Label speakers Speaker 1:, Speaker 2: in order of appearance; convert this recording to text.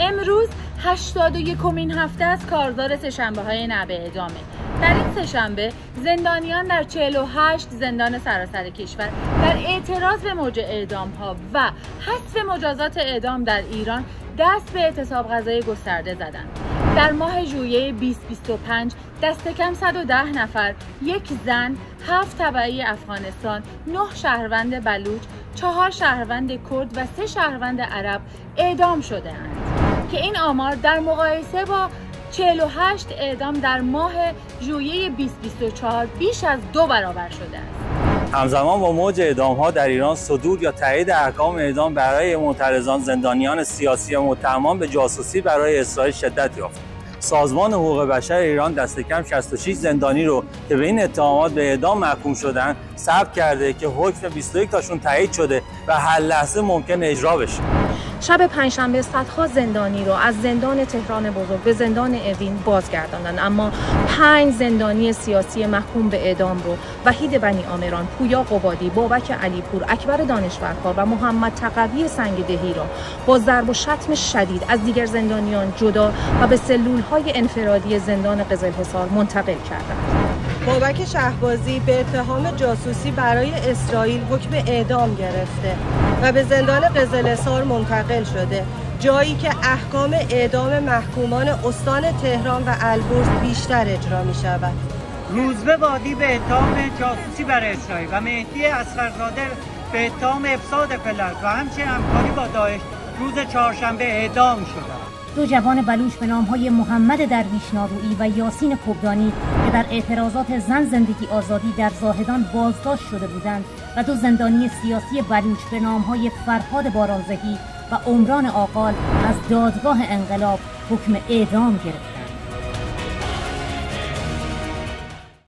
Speaker 1: امروز 81مین هفته از کارزار سه‌شنبه‌های نبع اعدامه. در این سه‌شنبه زندانیان در 48 زندان سراسر کشور در اعتراض به موج اعدام‌ها و حذف مجازات اعدام در ایران دست به اعتصاب غذایی گسترده زدند. در ماه ژوئیه 2025 دست کم 110 نفر، یک زن، 7 تبعی افغانستان، 9 شهروند بلوچ، 4 شهروند کرد و 3 شهروند عرب اعدام شده‌اند که این آمار در مقایسه با 48 اعدام در ماه ژوئیه 2024 بیش از 2 برابر شده است.
Speaker 2: همزمان با موج اعدام‌ها در ایران صدور یا تایید احکام اعدام برای معترضان، زندانیان سیاسی و متهمان به جاسوسی برای اسرائیل شدت یافت. سازمان حقوق بشر ایران دست کم 66 زندانی رو که به این اتهامات به اعدام محکوم شدن ثبت کرده که حکم 21 تاشون تایید شده و هر لحظه ممکن اجرا بشه.
Speaker 3: شب پنجشنبه صدها زندانی رو از زندان تهران بزرگ به زندان اوین بازگرداندند، اما 5 زندانی سیاسی محکوم به اعدام رو وحید بنی آمران، پویا قبادی، بابک علیپور، اکبر دانشورکار و محمد تقوی سنگدهی را با ضرب و شتم شدید از دیگر زندانیان جدا و به سلول‌های انفرادی زندان قزلحصار منتقل کردند.
Speaker 4: بابک شهبازی به اتهام جاسوسی برای اسرائیل حکم اعدام گرفته و به زندان قزلحصار منتقل شده، جایی که احکام اعدام محکومان استان تهران و البرز بیشتر اجرا می شود.
Speaker 5: روزبه وادی به اتهام جاسوسی برای اسرائیل و مهدی اصغرزاده به اتهام افساد فلک و همچنین همکاری با داعش روز چهارشنبه اعدام شدند.
Speaker 6: 2 جوان بلوچ به نام‌های محمد درویش نارویی و یاسین کبدانی که در اعتراضات زن زندگی آزادی در زاهدان بازداشت شده بودند و 2 زندانی سیاسی بلوچ به نام‌های فرهاد بارانزهی و عمران آقال از دادگاه انقلاب حکم اعدام گرفتند.